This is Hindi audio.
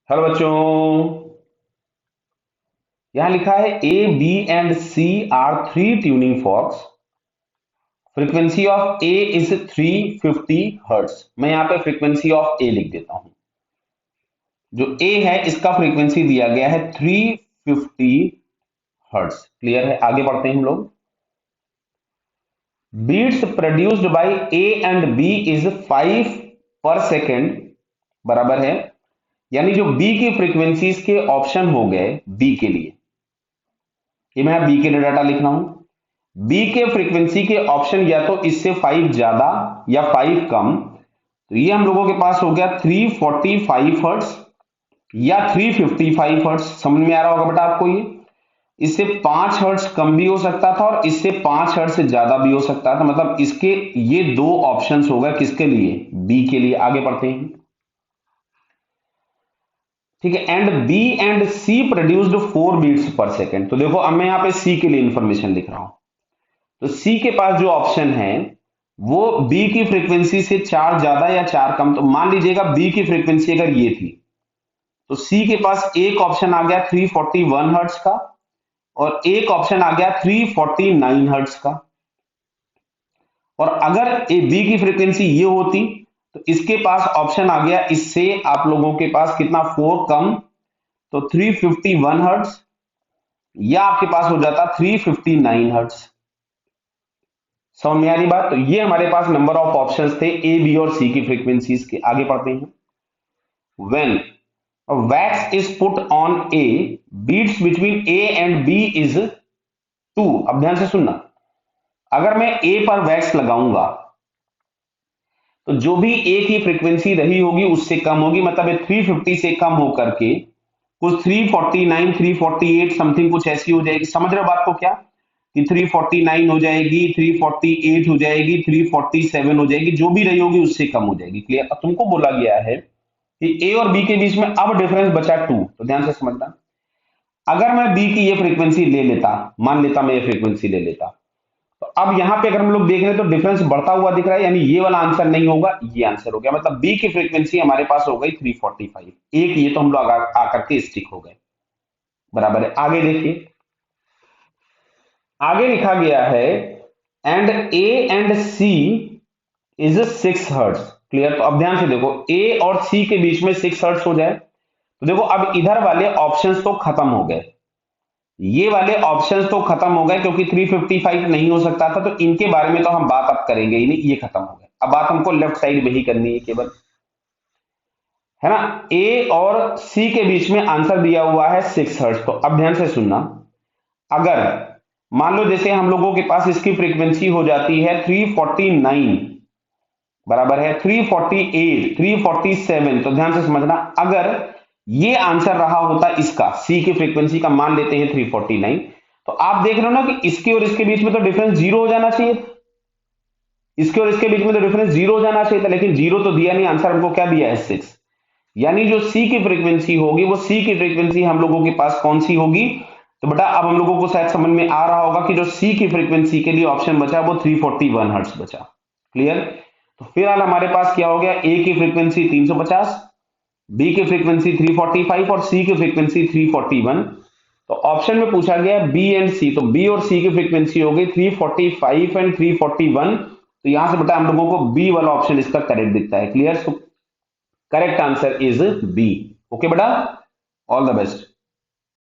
हेलो बच्चों। यहां लिखा है A B and C are three tuning forks. Frequency of A is 350 hertz. मैं यहां पे फ्रीक्वेंसी ऑफ ए लिख देता हूं। जो ए है इसका फ्रीक्वेंसी दिया गया है 350 हर्ट्ज। क्लियर है? आगे बढ़ते हैं हम लोग। Beats produced by A and B is 5 per second बराबर है। यानी जो बी की फ्रीक्वेंसीज के ऑप्शन हो गए बी के लिए, ये मैं बी के लिए डाटा लिख रहा हूं। बी के फ्रीक्वेंसी के ऑप्शन या तो इससे 5 ज्यादा या 5 कम। तो ये हम लोगों के पास हो गया 345 हर्ट्ज या 355 हर्ट्ज। समझ में आ रहा होगा बेटा आपको? ये इससे 5 हर्ट्ज कम भी हो सकता था और इससे 5 हर्ट्ज से ज्यादा भी हो सकता था। मतलब इसके ये दो ऑप्शंस हो गए किसके लिए? बी के लिए। आगे बढ़ते हैं। ठीक है। And B and C produced 4 beats per second. तो देखो अब मैं यहां पे सी के लिए इंफॉर्मेशन लिख रहा हूं। तो सी के पास जो ऑप्शन है वो बी की फ्रीक्वेंसी से 4 ज्यादा या 4 कम। तो मान लीजिएगा बी की फ्रीक्वेंसी अगर ये थी तो सी के पास एक ऑप्शन आ गया 341 हर्ट्ज का और एक ऑप्शन आ गया 349 हर्ट्ज का। और अगर ए बी की फ्रीक्वेंसी ये होती तो इसके पास ऑप्शन आ गया इससे आप लोगों के पास कितना 4 कम, तो 351 हर्ट्ज, या आपके पास हो जाता 359 हर्ट्ज। समझ में आ रही बात? तो ये हमारे पास नंबर ऑफ ऑप्शंस थे ए बी और सी की फ्रीक्वेंसीज के। आगे पढ़ते हैं। When wax is put on A, beats between A and B is 2। अब ध्यान से सुनना। अगर मैं ए पर वैक्स लगाऊंगा तो जो भी ए की फ्रीक्वेंसी रही होगी उससे कम होगी। मतलब 350 से कम होकर के कुछ 349 348 समथिंग कुछ ऐसी हो जाएगी। समझ रहे हो बात को क्या? कि 349 हो जाएगी, 348 हो जाएगी, 347 हो जाएगी, जो भी रही होगी उससे कम हो जाएगी। क्लियर? अब तुमको बोला गया है कि ए और बी के बीच में अब डिफरेंस बचा 2। तो ध्यान से समझना। अगर मैं बी की ये फ्रीक्वेंसी ले लेता, मान लेता मैं ये फ्रीक्वेंसी ले लेता, तो अब यहां पे अगर हम लोग देख रहे हैं तो डिफरेंस बढ़ता हुआ दिख रहा है। यानी ये वाला आंसर नहीं होगा, ये आंसर हो गया। मतलब बी की फ्रीक्वेंसी हमारे पास हो गई 345। एक ये तो हम लोग आकर के स्टिक हो गए। बराबर है। आगे देखिए। आगे लिखा गया है and A and C is 6 hertz. Clear? तो अब ध्यान से देखो, ए और सी के बीच में 6 हर्ट्ज हो जाए तो देखो अब इधर वाले ऑप्शंस तो खत्म हो गए, ये वाले ऑप्शंस तो खत्म हो गए क्योंकि 355 नहीं हो सकता था। तो इनके बारे में तो हम बात अब करेंगे ही नहीं, ये खत्म हो गए। अब बात हमको लेफ्ट साइड में ही करनी है केवल, है ना? ए और सी के बीच में आंसर दिया हुआ है 6 हर्ट्ज। तो अब ध्यान से सुनना। अगर मान लो जैसे हम लोगों के पास इसकी फ्रीक्वेंसी हो जाती है 349 बराबर है 348 347। तो ध्यान से समझना, अगर ये आंसर रहा होता इसका सी की फ्रीक्वेंसी का, मान लेते हैं 349, तो आप देख रहे हो ना कि इसके और इसके बीच में तो डिफरेंस जीरो हो जाना चाहिए था। इसके और इसके बीच में तो डिफरेंस जीरो हो जाना चाहिए था, लेकिन जीरो तो दिया नहीं। आंसर हमको क्या दिया है? 6। यानी जो सी की फ्रीक्वेंसी होगी वो सी की फ्रीक्वेंसी हम लोगों के पास कौन सी होगी? तो बेटा अब हम लोगों को शायद समझ में आ रहा होगा कि जो सी की फ्रीक्वेंसी के लिए ऑप्शन बचा वो 341 हर्ट्ज बचा। क्लियर? तो फिलहाल हमारे पास क्या हो गया? ए की फ्रीक्वेंसी 350, बी की फ्रीक्वेंसी 345 और सी की फ्रीक्वेंसी 341। तो ऑप्शन में पूछा गया बी एंड सी, तो बी और सी की फ्रीक्वेंसी हो गई 345 एंड 341। तो यहां से बेटा हम लोगों को बी वाला ऑप्शन इसका करेक्ट दिखता है। Clear? Correct answer is B. Okay बेटा, ऑल द बेस्ट।